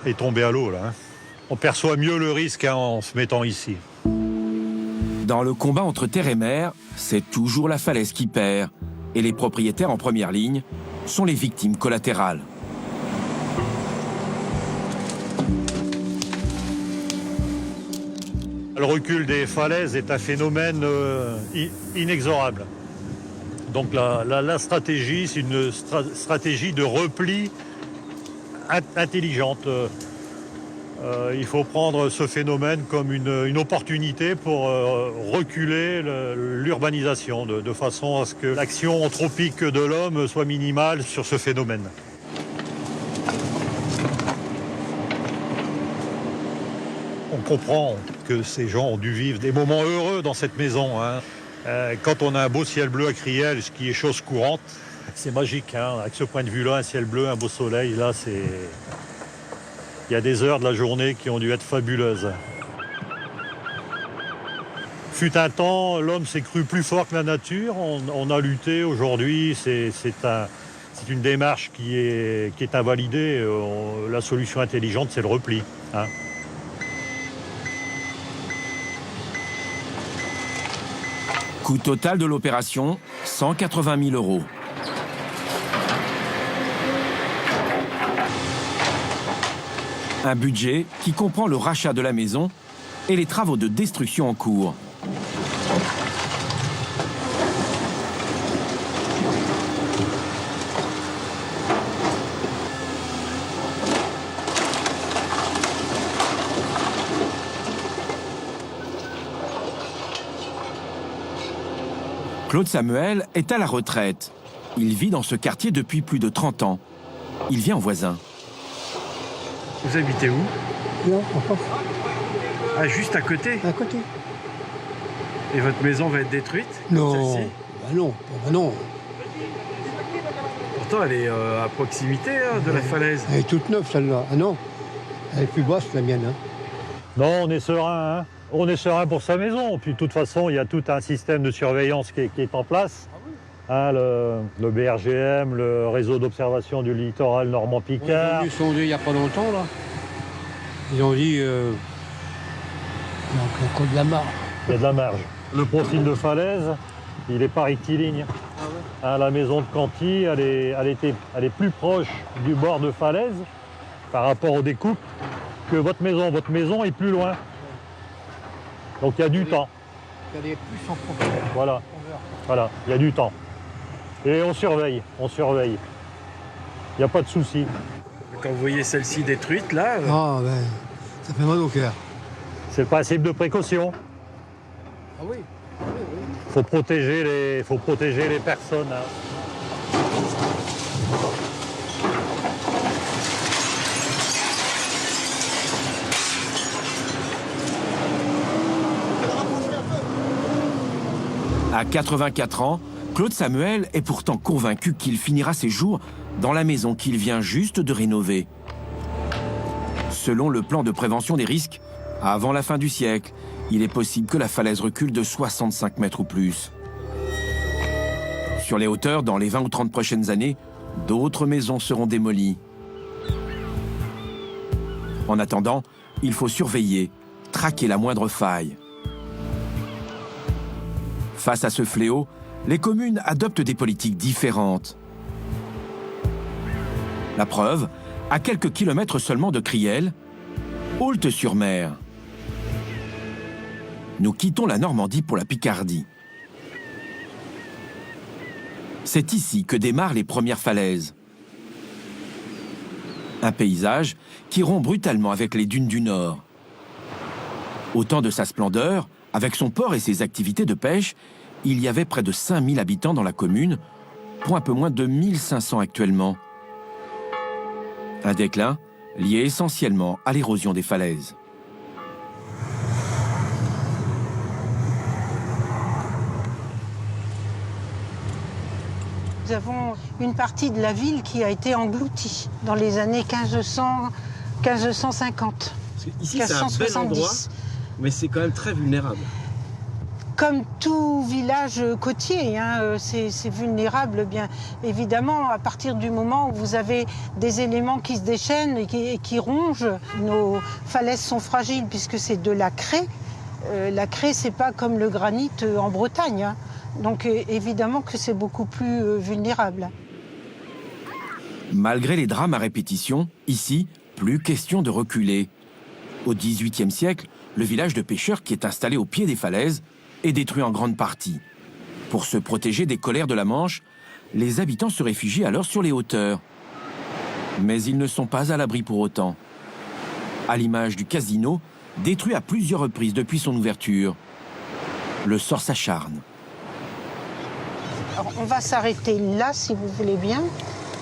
est tombé à l'eau, là. Hein. On perçoit mieux le risque en se mettant ici. Dans le combat entre terre et mer, c'est toujours la falaise qui perd. Et les propriétaires en première ligne sont les victimes collatérales. Le recul des falaises est un phénomène inexorable. Donc la stratégie, c'est une stratégie de repli intelligente. Il faut prendre ce phénomène comme une opportunité pour reculer l'urbanisation, de façon à ce que l'action anthropique de l'homme soit minimale sur ce phénomène. On comprend que ces gens ont dû vivre des moments heureux dans cette maison. Hein. Quand on a un beau ciel bleu à Criel, ce qui est chose courante, c'est magique. Hein. Avec ce point de vue-là, un ciel bleu, un beau soleil, là, c'est... Il y a des heures de la journée qui ont dû être fabuleuses. Fut un temps, l'homme s'est cru plus fort que la nature. On a lutté. Aujourd'hui, c'est une démarche qui est invalidée. La solution intelligente, c'est le repli. Hein. Coût total de l'opération, 180 000 €. Un budget qui comprend le rachat de la maison et les travaux de destruction en cours. Claude Samuel est à la retraite. Il vit dans ce quartier depuis plus de 30 ans. Il vient en voisin. Vous habitez où? Non, en France. Ah, juste à côté? À côté. Et votre maison va être détruite? Non. Celle-ci? Bah non, bah non. Pourtant, elle est à proximité hein, de la falaise. Elle est toute neuve, celle-là. Ah non, elle est plus basse, la mienne. Hein. Non, on est serein. Hein. On est serein pour sa maison. Puis de toute façon, il y a tout un système de surveillance qui est en place. Hein, le BRGM, le réseau d'observation du littoral normand-picard. Ils sont venus sonder il n'y a pas longtemps, là. Ils ont dit... Donc, il y a de la marge. Il y a de la marge. Le profil de falaise, il n'est pas rectiligne. Hein, la maison de Canty, elle est plus proche du bord de falaise par rapport aux découpes que votre maison. Votre maison est plus loin. Donc il y a du temps. Elle est plus en profondeur. Voilà, il y a du temps. Et on surveille. Il n'y a pas de souci. Quand vous voyez celle-ci détruite, là... Ah, ben, ça fait mal au cœur. C'est le principe de précaution. Ah oui, Il faut protéger les personnes. Hein. À 84 ans, Claude Samuel est pourtant convaincu qu'il finira ses jours dans la maison qu'il vient juste de rénover. Selon le plan de prévention des risques, avant la fin du siècle, il est possible que la falaise recule de 65 mètres ou plus. Sur les hauteurs, dans les 20 ou 30 prochaines années, d'autres maisons seront démolies. En attendant, il faut surveiller, traquer la moindre faille. Face à ce fléau, les communes adoptent des politiques différentes. La preuve, à quelques kilomètres seulement de Criel, Aulthe-sur-Mer. Nous quittons la Normandie pour la Picardie. C'est ici que démarrent les premières falaises. Un paysage qui rompt brutalement avec les dunes du Nord. Au temps de sa splendeur, avec son port et ses activités de pêche, il y avait près de 5000 habitants dans la commune, pour un peu moins de 1500 actuellement. Un déclin lié essentiellement à l'érosion des falaises. Nous avons une partie de la ville qui a été engloutie dans les années 1550. Ici, c'est un bel endroit, mais c'est quand même très vulnérable. comme tout village côtier, hein, c'est vulnérable, bien évidemment, à partir du moment où vous avez des éléments qui se déchaînent et qui rongent. Nos falaises sont fragiles puisque c'est de la craie. La craie, c'est pas comme le granit en Bretagne, hein. Donc évidemment que c'est beaucoup plus vulnérable. Malgré les drames à répétition, ici, plus question de reculer. Au XVIIIe siècle, le village de pêcheurs qui est installé au pied des falaises est détruit en grande partie. Pour se protéger des colères de la Manche, les habitants se réfugient alors sur les hauteurs. Mais ils ne sont pas à l'abri pour autant. À l'image du casino, détruit à plusieurs reprises depuis son ouverture. Le sort s'acharne. On va s'arrêter là, si vous voulez bien.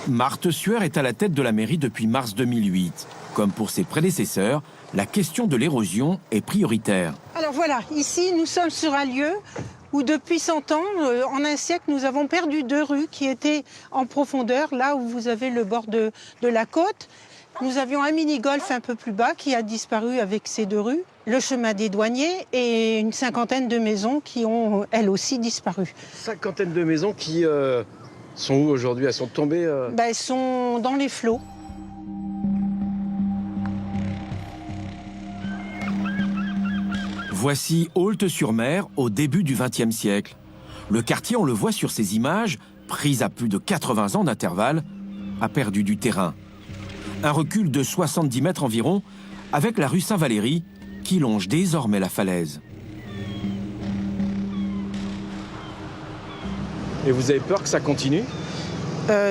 Marthe Sueur est à la tête de la mairie depuis mars 2008. Comme pour ses prédécesseurs, la question de l'érosion est prioritaire. Alors voilà, ici nous sommes sur un lieu où depuis 100 ans, en un siècle, nous avons perdu 2 rues qui étaient en profondeur, là où vous avez le bord de la côte. Nous avions un mini-golf un peu plus bas qui a disparu avec ces 2 rues, le chemin des douaniers et une 50aine de maisons qui ont, elles aussi, disparu. 50aine de maisons qui sont où aujourd'hui? Elles sont tombées Elles sont dans les flots. Voici Aulthe-sur-Mer au début du XXe siècle. Le quartier, on le voit sur ces images, prises à plus de 80 ans d'intervalle, a perdu du terrain. Un recul de 70 mètres environ, avec la rue Saint-Valéry, qui longe désormais la falaise. Et vous avez peur que ça continue?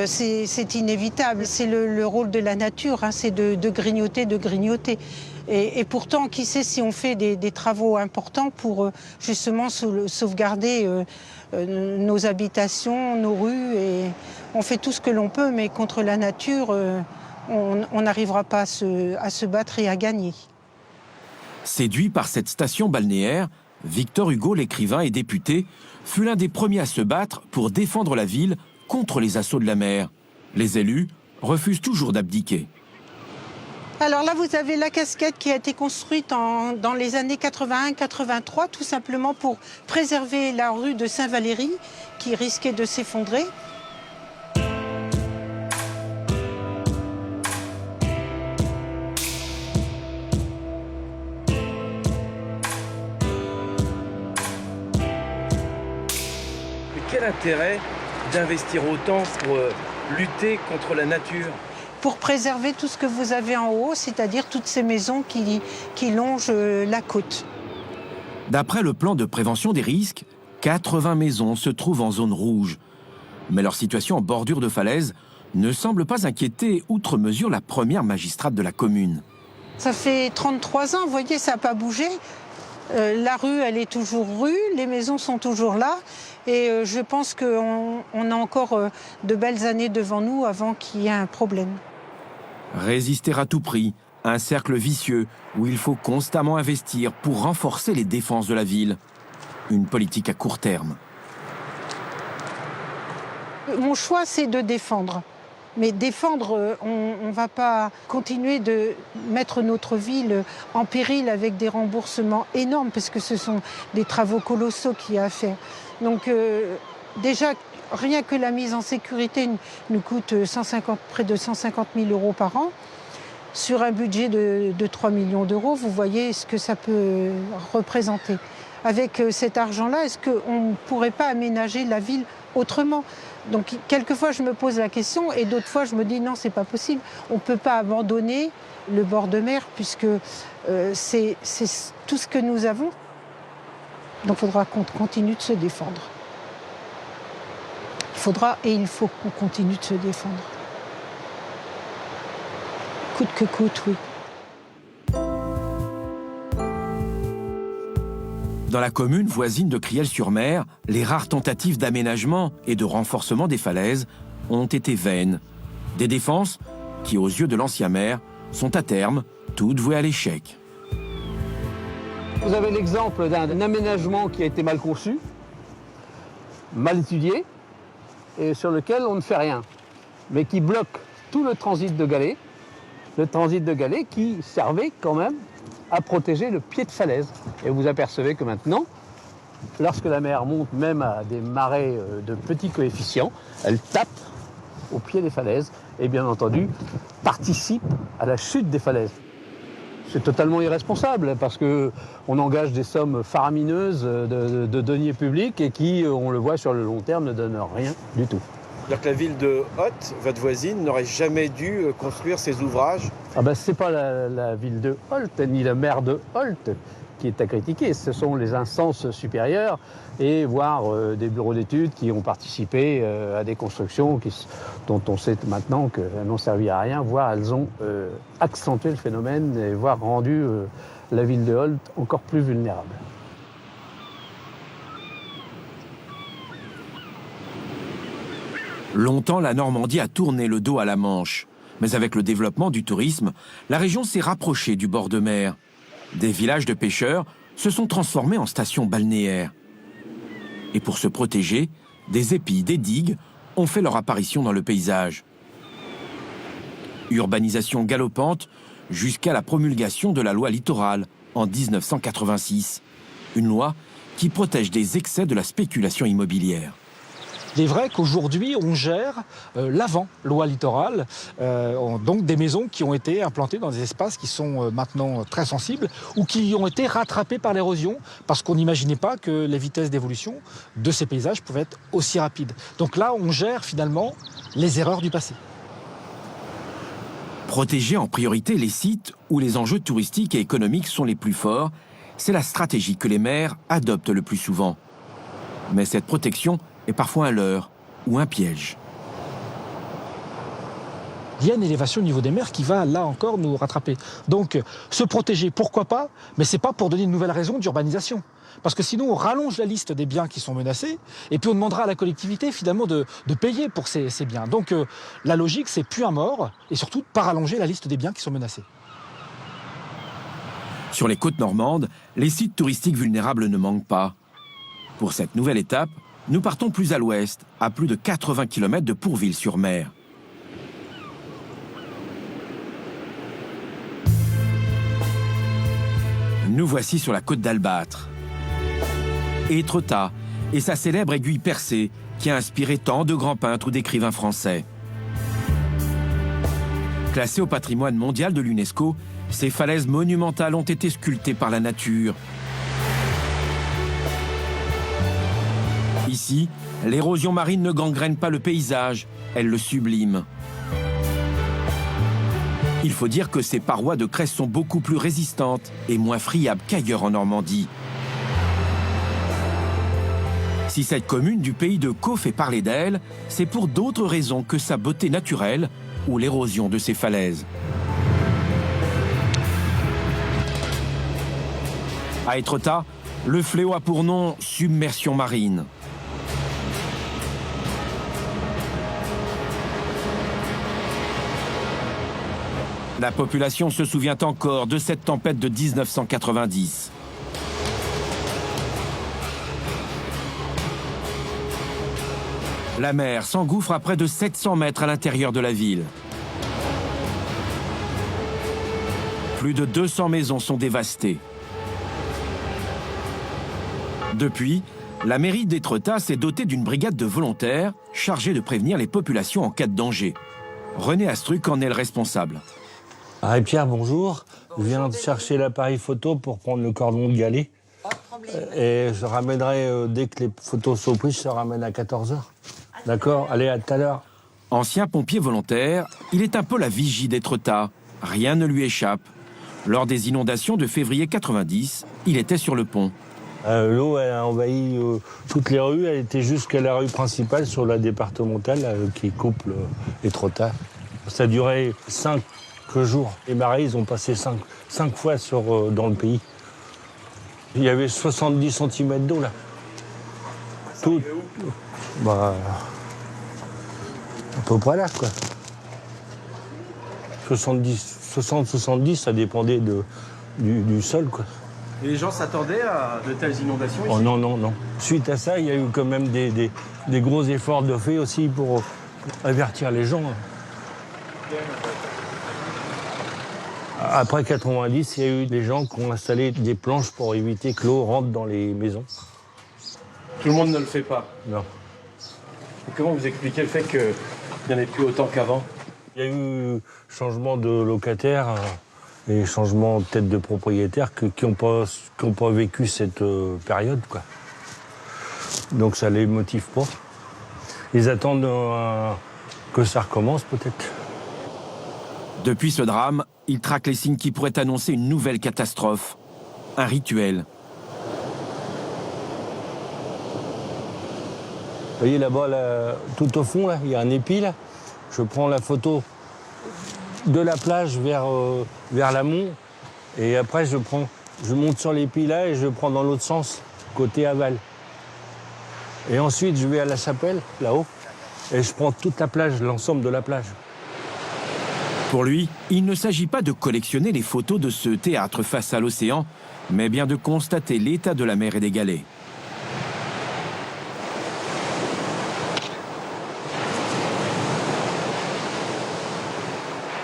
C'est inévitable, c'est le rôle de la nature, hein, c'est de grignoter, de grignoter. Et pourtant, qui sait si on fait des travaux importants pour justement sauvegarder nos habitations, nos rues, et on fait tout ce que l'on peut, mais contre la nature, on n'arrivera pas à se battre et à gagner. Séduit par cette station balnéaire, Victor Hugo, l'écrivain et député, fut l'un des premiers à se battre pour défendre la ville contre les assauts de la mer. Les élus refusent toujours d'abdiquer. Alors là, vous avez la cascade qui a été construite dans les années 81-83, tout simplement pour préserver la rue de Saint-Valéry, qui risquait de s'effondrer. Mais quel intérêt d'investir autant pour lutter contre la nature? Pour préserver tout ce que vous avez en haut, c'est-à-dire toutes ces maisons qui longent la côte. D'après le plan de prévention des risques, 80 maisons se trouvent en zone rouge. Mais leur situation en bordure de falaise ne semble pas inquiéter outre mesure la première magistrate de la commune. Ça fait 33 ans, vous voyez, ça n'a pas bougé. La rue, elle est toujours rue, les maisons sont toujours là. Et je pense qu'on a encore de belles années devant nous avant qu'il y ait un problème. Résister à tout prix, un cercle vicieux où il faut constamment investir pour renforcer les défenses de la ville. Une politique à court terme. Mon choix, c'est de défendre. Mais défendre, on ne va pas continuer de mettre notre ville en péril avec des remboursements énormes, parce que ce sont des travaux colossaux qu'il y a à faire. Donc déjà, rien que la mise en sécurité nous coûte près de 150 000 € par an. Sur un budget de 3 millions d'euros, vous voyez ce que ça peut représenter. Avec cet argent-là, est-ce qu'on ne pourrait pas aménager la ville autrement? Donc quelquefois je me pose la question et d'autres fois je me dis non, c'est pas possible. On ne peut pas abandonner le bord de mer puisque c'est tout ce que nous avons. Donc il faudra qu'on continue de se défendre. Il faut qu'on continue de se défendre. Coûte que coûte, oui. Dans la commune voisine de Criel-sur-Mer, les rares tentatives d'aménagement et de renforcement des falaises ont été vaines. Des défenses qui, aux yeux de l'ancien maire, sont à terme toutes vouées à l'échec. Vous avez l'exemple d'un aménagement qui a été mal conçu, mal étudié, et sur lequel on ne fait rien, mais qui bloque tout le transit de galets, qui servait quand même à protéger le pied de falaise. Et vous apercevez que maintenant, Lorsque la mer monte même à des marées de petits coefficients, elle tape au pied des falaises et bien entendu participe à la chute des falaises. C'est totalement irresponsable parce qu'on engage des sommes faramineuses de deniers publics et qui, on le voit sur le long terme, ne donnent rien du tout. C'est-à-dire que la ville de Holt, votre voisine, n'aurait jamais dû construire ces ouvrages? Ah ben, c'est pas la ville de Holt, ni la maire de Holt qui est à critiquer. Ce sont les instances supérieures et voire des bureaux d'études qui ont participé à des constructions dont on sait maintenant qu'elles n'ont servi à rien, voire elles ont accentué le phénomène et voire rendu la ville de Holt encore plus vulnérable. Longtemps, la Normandie a tourné le dos à la Manche. Mais avec le développement du tourisme, la région s'est rapprochée du bord de mer. Des villages de pêcheurs se sont transformés en stations balnéaires. Et pour se protéger, des épis, des digues ont fait leur apparition dans le paysage. Urbanisation galopante jusqu'à la promulgation de la loi littorale en 1986. Une loi qui protège des excès de la spéculation immobilière. Il est vrai qu'aujourd'hui, on gère l'avant loi littorale, donc des maisons qui ont été implantées dans des espaces qui sont maintenant très sensibles ou qui ont été rattrapés par l'érosion parce qu'on n'imaginait pas que les vitesses d'évolution de ces paysages pouvaient être aussi rapides. Donc là, on gère finalement les erreurs du passé. Protéger en priorité les sites où les enjeux touristiques et économiques sont les plus forts, c'est la stratégie que les maires adoptent le plus souvent. Mais cette protection est parfois un leurre ou un piège. Il y a une élévation au niveau des mers qui va, là encore, nous rattraper. Donc, se protéger, pourquoi pas, mais ce n'est pas pour donner une nouvelle raison d'urbanisation. Parce que sinon, on rallonge la liste des biens qui sont menacés, et puis on demandera à la collectivité, finalement, de payer pour ces biens. Donc, la logique, c'est plus un mort, et surtout, de ne pas rallonger la liste des biens qui sont menacés. Sur les côtes normandes, les sites touristiques vulnérables ne manquent pas. Pour cette nouvelle étape, nous partons plus à l'ouest, à plus de 80 km de Pourville-sur-Mer. Nous voici sur la côte d'Albâtre. Étretat et sa célèbre aiguille percée qui a inspiré tant de grands peintres ou d'écrivains français. Classées au patrimoine mondial de l'UNESCO, ces falaises monumentales ont été sculptées par la nature. Ici, l'érosion marine ne gangrène pas le paysage, elle le sublime. Il faut dire que ces parois de craie sont beaucoup plus résistantes et moins friables qu'ailleurs en Normandie. Si cette commune du pays de Caux fait parler d'elle, c'est pour d'autres raisons que sa beauté naturelle ou l'érosion de ses falaises. À Étretat, le fléau a pour nom submersion marine. La population se souvient encore de cette tempête de 1990. La mer s'engouffre à près de 700 mètres à l'intérieur de la ville. Plus de 200 maisons sont dévastées. Depuis, la mairie d'Étretat s'est dotée d'une brigade de volontaires chargée de prévenir les populations en cas de danger. René Astruc en est le responsable. Pierre, bonjour. Je viens de chercher l'appareil photo pour prendre le cordon de galet. Et je ramènerai, dès que les photos sont prises, je te ramène à 14h. D'accord? Allez, à tout à l'heure. Ancien pompier volontaire, il est un peu la vigie d'Étretat. Rien ne lui échappe. Lors des inondations de février 90, il était sur le pont. L'eau a envahi toutes les rues. Elle était jusqu'à la rue principale sur la départementale qui coupe Étretat. Ça a duré 5 jours. Les marées, ils ont passé 5 fois dans le pays. Il y avait 70 cm d'eau, là. Tout. À peu près là, quoi. 60-70, ça dépendait du sol, quoi. Et les gens s'attendaient à de telles inondations ici? Oh non, non, non. Suite à ça, il y a eu quand même des gros efforts de fait aussi pour avertir les gens. Après 90, il y a eu des gens qui ont installé des planches pour éviter que l'eau rentre dans les maisons. Tout le monde ne le fait pas. Non. Et comment vous expliquez le fait qu'il n'y en ait plus autant qu'avant? Il y a eu changement de locataire et changement peut-être de propriétaires qui n'ont pas vécu cette période, quoi. Donc ça les motive pas. Ils attendent que ça recommence peut-être. Depuis ce drame, il traque les signes qui pourraient annoncer une nouvelle catastrophe. Un rituel. Vous voyez là-bas, tout au fond, là, il y a un épi, là. Je prends la photo de la plage vers l'amont. Et après, je monte sur l'épi là et je prends dans l'autre sens, côté aval. Et ensuite, je vais à la chapelle, là-haut, et je prends toute la plage, l'ensemble de la plage. Pour lui, il ne s'agit pas de collectionner les photos de ce théâtre face à l'océan, mais bien de constater l'état de la mer et des galets.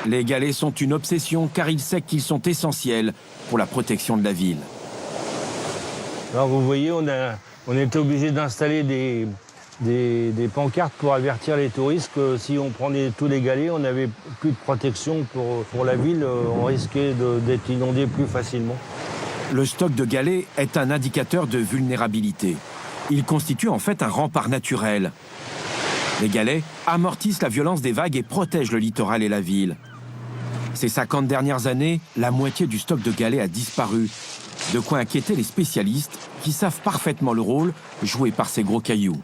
Les galets sont une obsession car il sait qu'ils sont essentiels pour la protection de la ville. Alors vous voyez, on était obligé d'installer des pancartes pour avertir les touristes que si on prenait tous les galets, on n'avait plus de protection pour la ville, on risquait d'être inondé plus facilement. Le stock de galets est un indicateur de vulnérabilité. Il constitue en fait un rempart naturel. Les galets amortissent la violence des vagues et protègent le littoral et la ville. Ces 50 dernières années, la moitié du stock de galets a disparu. De quoi inquiéter les spécialistes qui savent parfaitement le rôle joué par ces gros cailloux.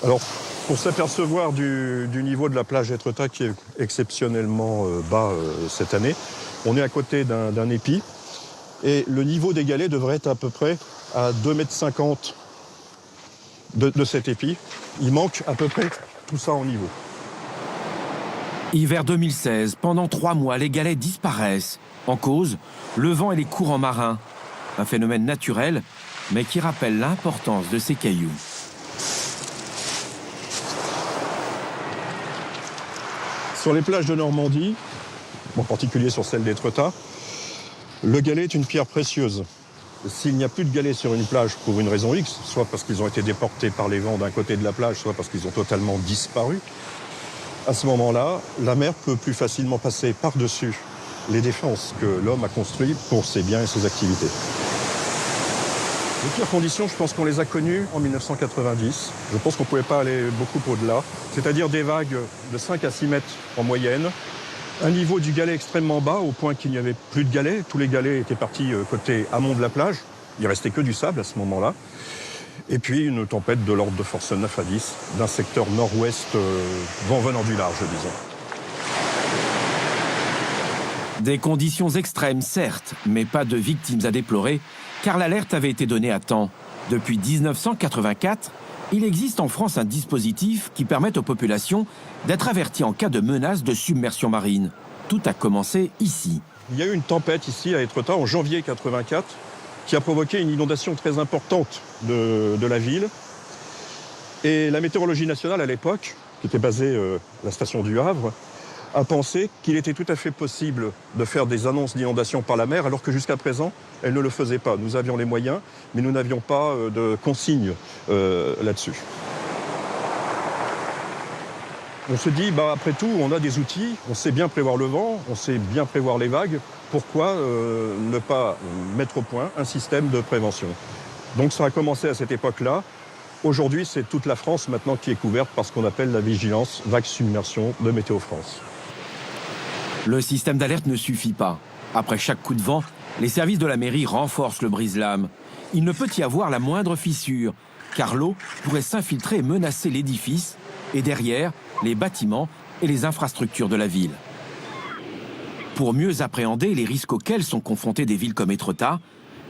Alors, pour s'apercevoir du niveau de la plage d'Étretat qui est exceptionnellement bas cette année, on est à côté d'un épi et le niveau des galets devrait être à peu près à 2,50 m de cet épi. Il manque à peu près tout ça en niveau. Hiver 2016, pendant 3 mois, les galets disparaissent. En cause, le vent et les courants marins. Un phénomène naturel, mais qui rappelle l'importance de ces cailloux. Sur les plages de Normandie, en particulier sur celle d'Étretat, le galet est une pierre précieuse. S'il n'y a plus de galets sur une plage pour une raison X, soit parce qu'ils ont été déportés par les vents d'un côté de la plage, soit parce qu'ils ont totalement disparu, à ce moment-là, la mer peut plus facilement passer par-dessus les défenses que l'homme a construites pour ses biens et ses activités. Les pires conditions, je pense qu'on les a connues en 1990. Je pense qu'on ne pouvait pas aller beaucoup au-delà. C'est-à-dire des vagues de 5 à 6 mètres en moyenne, un niveau du galet extrêmement bas au point qu'il n'y avait plus de galets. Tous les galets étaient partis côté amont de la plage. Il restait que du sable à ce moment-là. Et puis une tempête de l'ordre de force 9 à 10 d'un secteur nord-ouest, vent venant du large, disons. Des conditions extrêmes, certes, mais pas de victimes à déplorer, car l'alerte avait été donnée à temps. Depuis 1984, il existe en France un dispositif qui permet aux populations d'être averties en cas de menace de submersion marine. Tout a commencé ici. Il y a eu une tempête ici à Étretat en janvier 84 qui a provoqué une inondation très importante de la ville. Et la météorologie nationale à l'époque, qui était basée à la station du Havre, a pensé qu'il était tout à fait possible de faire des annonces d'inondation par la mer, alors que jusqu'à présent, elle ne le faisait pas. Nous avions les moyens, mais nous n'avions pas de consignes là-dessus. On se dit, après tout, on a des outils, on sait bien prévoir le vent, on sait bien prévoir les vagues. Pourquoi ne pas mettre au point un système de prévention? Donc ça a commencé à cette époque-là. Aujourd'hui, c'est toute la France maintenant qui est couverte par ce qu'on appelle la vigilance vague submersion de Météo France. Le système d'alerte ne suffit pas. Après chaque coup de vent, les services de la mairie renforcent le brise-lames. Il ne peut y avoir la moindre fissure, car l'eau pourrait s'infiltrer et menacer l'édifice, et derrière, les bâtiments et les infrastructures de la ville. Pour mieux appréhender les risques auxquels sont confrontées des villes comme Étretat,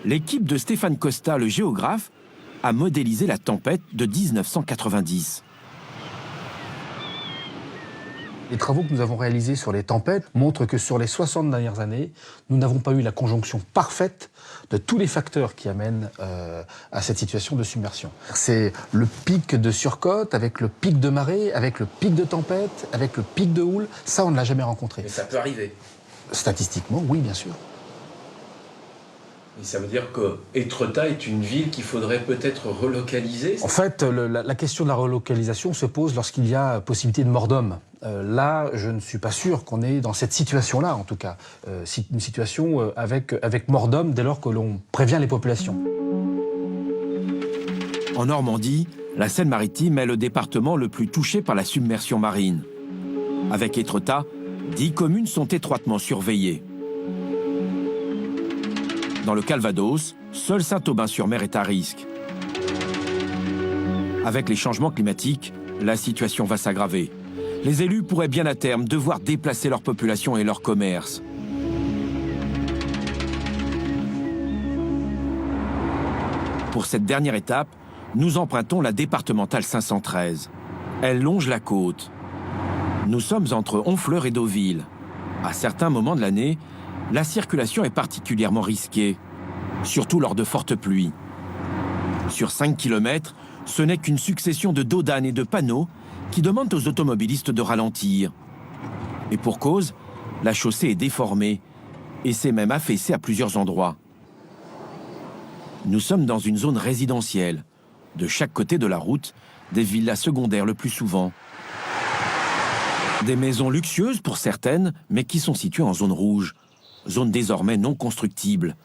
l'équipe de Stéphane Costa, le géographe, a modélisé la tempête de 1990. Les travaux que nous avons réalisés sur les tempêtes montrent que sur les 60 dernières années, nous n'avons pas eu la conjonction parfaite de tous les facteurs qui amènent à cette situation de submersion. C'est le pic de surcote avec le pic de marée, avec le pic de tempête, avec le pic de houle. Ça, on ne l'a jamais rencontré. Mais ça peut arriver. Statistiquement, oui, bien sûr. Et ça veut dire que Étretat est une ville qu'il faudrait peut-être relocaliser? En fait, la question de la relocalisation se pose lorsqu'il y a possibilité de mort d'homme. Là, je ne suis pas sûr qu'on est dans cette situation-là, en tout cas. Une situation avec mort d'homme dès lors que l'on prévient les populations. En Normandie, la Seine-Maritime est le département le plus touché par la submersion marine. Avec Étretat, 10 communes sont étroitement surveillées. Dans le Calvados, seul Saint-Aubin-sur-Mer est à risque. Avec les changements climatiques, la situation va s'aggraver. Les élus pourraient bien à terme devoir déplacer leur population et leur commerce. Pour cette dernière étape, nous empruntons la départementale 513. Elle longe la côte. Nous sommes entre Honfleur et Deauville. À certains moments de l'année, la circulation est particulièrement risquée, surtout lors de fortes pluies. Sur 5 km, ce n'est qu'une succession de dodanes et de panneaux qui demandent aux automobilistes de ralentir. Et pour cause, la chaussée est déformée et s'est même affaissée à plusieurs endroits. Nous sommes dans une zone résidentielle. De chaque côté de la route, des villas secondaires le plus souvent. Des maisons luxueuses pour certaines, mais qui sont situées en zone rouge. Zone désormais non constructible.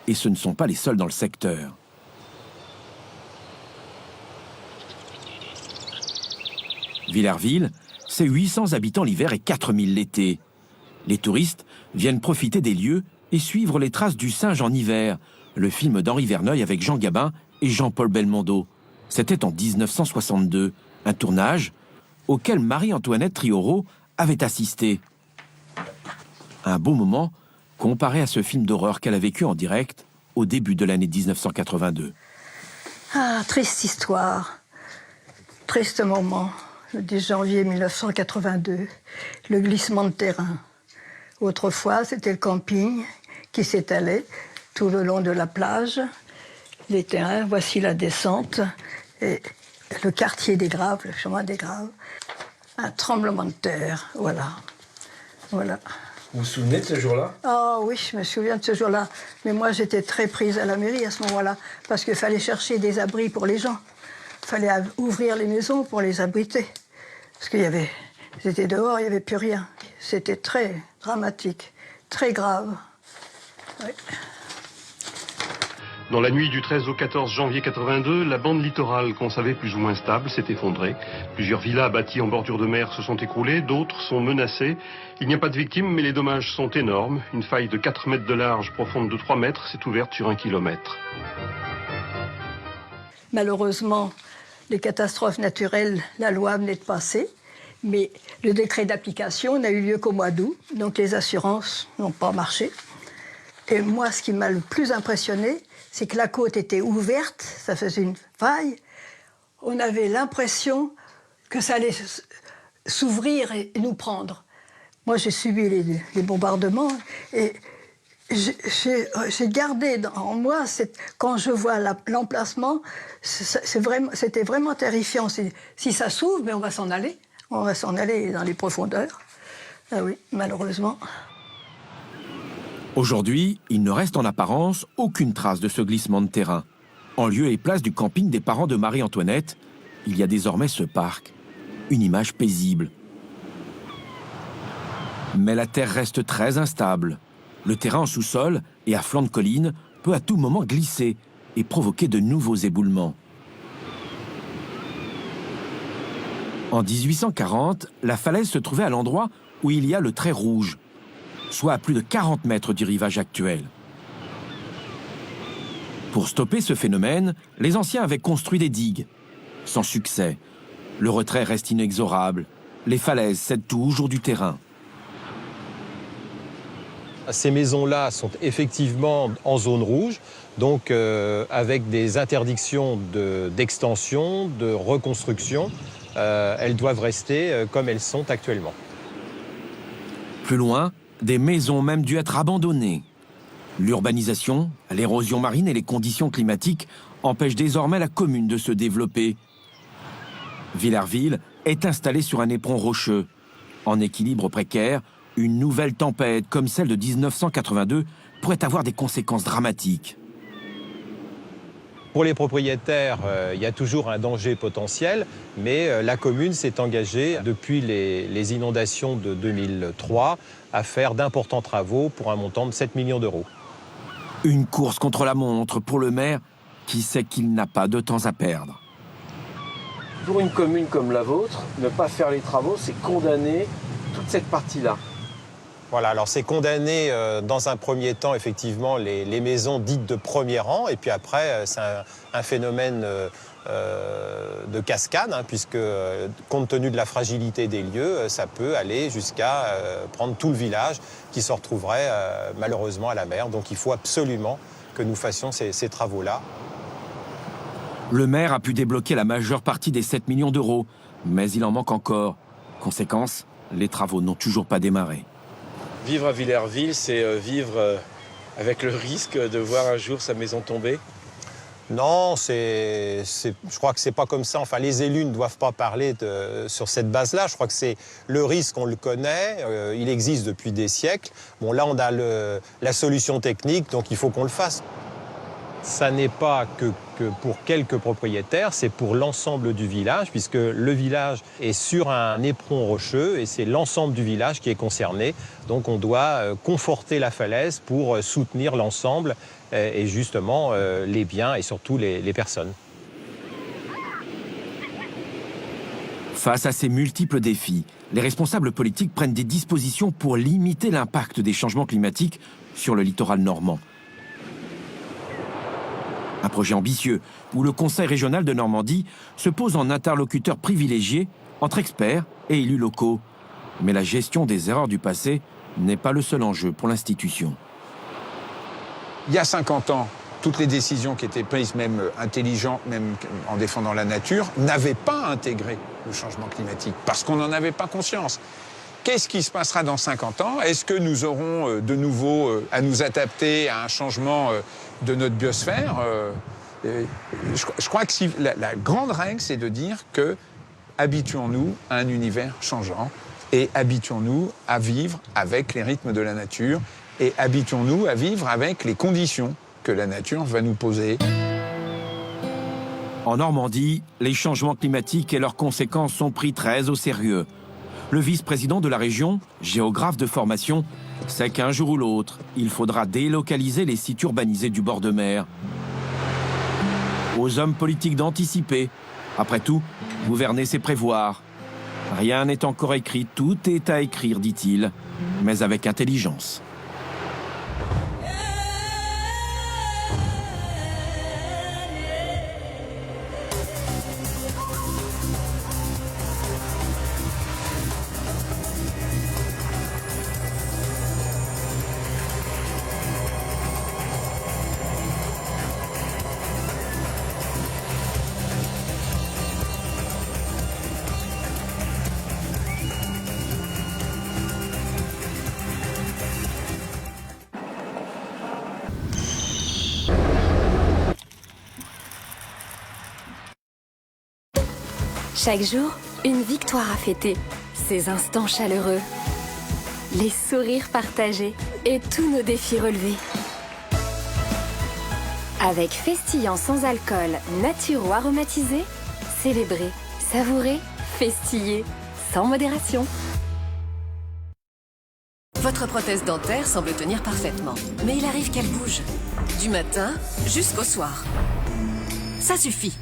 Et ce ne sont pas les seuls dans le secteur. Villerville, c'est 800 habitants l'hiver et 4000 l'été. Les touristes viennent profiter des lieux et suivre les traces du singe en hiver, le film d'Henri Verneuil avec Jean Gabin et Jean-Paul Belmondo. C'était en 1962, un tournage auquel Marie-Antoinette Trioreau avait assisté. Un beau moment comparé à ce film d'horreur qu'elle a vécu en direct au début de l'année 1982. Ah, triste histoire, triste moment. Le 10 janvier 1982, le glissement de terrain. Autrefois, c'était le camping qui s'étalait tout le long de la plage. Les terrains, voici la descente et le quartier des Graves, le chemin des Graves. Un tremblement de terre, voilà. Voilà. Vous vous souvenez de ce jour-là? Ah oui, je me souviens de ce jour-là. Mais moi, j'étais très prise à la mairie à ce moment-là, parce qu'il fallait chercher des abris pour les gens. Il fallait ouvrir les maisons pour les abriter. Parce qu'il y avait... Ils étaient dehors, il n'y avait plus rien. C'était très dramatique, très grave. Oui. Dans la nuit du 13 au 14 janvier 82, la bande littorale qu'on savait plus ou moins stable s'est effondrée. Plusieurs villas bâties en bordure de mer se sont écroulées, d'autres sont menacées. Il n'y a pas de victimes, mais les dommages sont énormes. Une faille de 4 mètres de large, profonde de 3 mètres, s'est ouverte sur 1 kilomètre. Malheureusement, les catastrophes naturelles, la loi venait de passer, mais le décret d'application n'a eu lieu qu'au mois d'août, donc les assurances n'ont pas marché. Et moi, ce qui m'a le plus impressionné, c'est que la côte était ouverte, ça faisait une faille. On avait l'impression que ça allait s'ouvrir et nous prendre. Moi, j'ai subi les bombardements et j'ai gardé en moi, quand je vois l'emplacement, c'était vraiment terrifiant. Si ça s'ouvre, mais on va s'en aller. On va s'en aller dans les profondeurs. Ah oui, malheureusement. Aujourd'hui, il ne reste en apparence aucune trace de ce glissement de terrain. En lieu et place du camping des parents de Marie-Antoinette, il y a désormais ce parc. Une image paisible. Mais la terre reste très instable. Le terrain en sous-sol et à flanc de colline peut à tout moment glisser et provoquer de nouveaux éboulements. En 1840, la falaise se trouvait à l'endroit où il y a le trait rouge, soit à plus de 40 mètres du rivage actuel. Pour stopper ce phénomène, les anciens avaient construit des digues. Sans succès. Le retrait reste inexorable. Les falaises cèdent toujours du terrain. Ces maisons-là sont effectivement en zone rouge, donc avec des interdictions d'extension, de reconstruction. Elles doivent rester comme elles sont actuellement. Plus loin, des maisons ont même dû être abandonnées. L'urbanisation, l'érosion marine et les conditions climatiques empêchent désormais la commune de se développer. Villerville est installée sur un éperon rocheux. En équilibre précaire, Une nouvelle tempête, comme celle de 1982, pourrait avoir des conséquences dramatiques. Pour les propriétaires, il y a toujours un danger potentiel, mais la commune s'est engagée depuis les inondations de 2003 à faire d'importants travaux pour un montant de 7 millions d'euros. Une course contre la montre pour le maire qui sait qu'il n'a pas de temps à perdre. Pour une commune comme la vôtre, ne pas faire les travaux, c'est condamner toute cette partie-là. Voilà, alors c'est condamner dans un premier temps effectivement les maisons dites de premier rang, et puis après c'est un phénomène de cascade, hein, puisque compte tenu de la fragilité des lieux, ça peut aller jusqu'à prendre tout le village qui se retrouverait malheureusement à la mer. Donc il faut absolument que nous fassions ces travaux-là. Le maire a pu débloquer la majeure partie des 7 millions d'euros, mais il en manque encore. Conséquence, les travaux n'ont toujours pas démarré. Vivre à Villerville, c'est vivre avec le risque de voir un jour sa maison tomber? Non, je crois que c'est pas comme ça. Enfin, les élus ne doivent pas parler sur cette base-là. Je crois que c'est le risque, on le connaît, il existe depuis des siècles. Bon, là, on a la solution technique, donc il faut qu'on le fasse. Ça n'est pas que pour quelques propriétaires, c'est pour l'ensemble du village, puisque le village est sur un éperon rocheux et c'est l'ensemble du village qui est concerné. Donc on doit conforter la falaise pour soutenir l'ensemble et justement les biens et surtout les personnes. Face à ces multiples défis, les responsables politiques prennent des dispositions pour limiter l'impact des changements climatiques sur le littoral normand. Un projet ambitieux où le Conseil régional de Normandie se pose en interlocuteur privilégié entre experts et élus locaux. Mais la gestion des erreurs du passé n'est pas le seul enjeu pour l'institution. Il y a 50 ans, toutes les décisions qui étaient prises, même intelligentes, même en défendant la nature, n'avaient pas intégré le changement climatique, parce qu'on n'en avait pas conscience. Qu'est-ce qui se passera dans 50 ans? Est-ce que nous aurons de nouveau à nous adapter à un changement de notre biosphère? Je crois que la grande règle, c'est de dire que habituons-nous à un univers changeant et habituons-nous à vivre avec les rythmes de la nature et habituons-nous à vivre avec les conditions que la nature va nous poser. En Normandie, les changements climatiques et leurs conséquences sont pris très au sérieux. Le vice-président de la région, géographe de formation, sait qu'un jour ou l'autre, il faudra délocaliser les sites urbanisés du bord de mer. Aux hommes politiques d'anticiper. Après tout, gouverner, c'est prévoir. Rien n'est encore écrit, tout est à écrire, dit-il, mais avec intelligence. Chaque jour, une victoire à fêter. Ces instants chaleureux, les sourires partagés et tous nos défis relevés. Avec Festillant sans alcool, nature ou aromatisé, célébrez, savourez, festillez, sans modération. Votre prothèse dentaire semble tenir parfaitement, mais il arrive qu'elle bouge. Du matin jusqu'au soir. Ça suffit.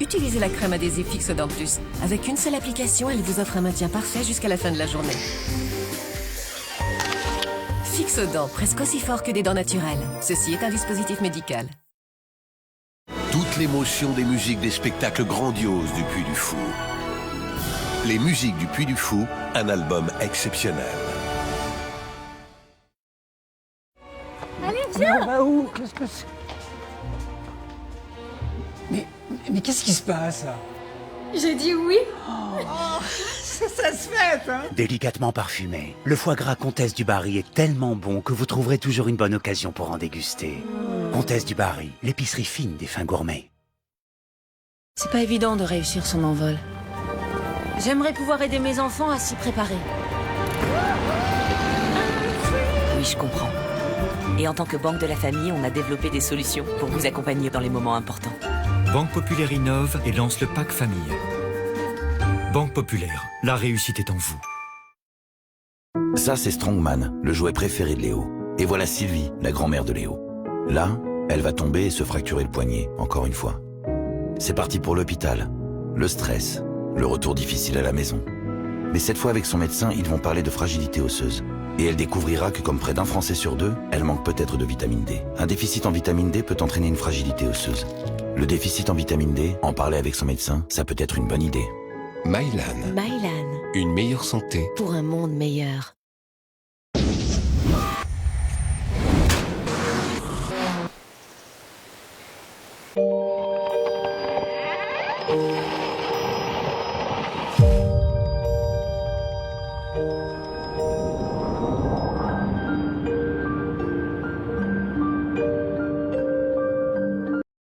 Utilisez la crème adhésive Fixodent Plus. Avec une seule application, elle vous offre un maintien parfait jusqu'à la fin de la journée. Fixodent, presque aussi fort que des dents naturelles. Ceci est un dispositif médical. Toute l'émotion des musiques des spectacles grandioses du Puy du Fou. Les musiques du Puy du Fou, un album exceptionnel. Allez, viens! On va où? Qu'est-ce que c'est? Mais qu'est-ce qui se passe là? J'ai dit oui. Ça se fête, hein? Délicatement parfumé, le foie gras Comtesse du Barry est tellement bon que vous trouverez toujours une bonne occasion pour en déguster. Comtesse du Barry, l'épicerie fine des fins gourmets. C'est pas évident de réussir son envol. J'aimerais pouvoir aider mes enfants à s'y préparer. Oui, je comprends. Et en tant que banque de la famille, on a développé des solutions pour vous accompagner dans les moments importants. Banque Populaire innove et lance le pack famille. Banque Populaire, la réussite est en vous. Ça, c'est Strongman, le jouet préféré de Léo. Et voilà Sylvie, la grand-mère de Léo. Là, elle va tomber et se fracturer le poignet, encore une fois. C'est parti pour l'hôpital. Le stress, le retour difficile à la maison. Mais cette fois, avec son médecin, ils vont parler de fragilité osseuse. Et elle découvrira que comme près d'un Français sur deux, elle manque peut-être de vitamine D. Un déficit en vitamine D peut entraîner une fragilité osseuse. Le déficit en vitamine D, en parler avec son médecin, ça peut être une bonne idée. Mylan. Mylan. Une meilleure santé. Pour un monde meilleur.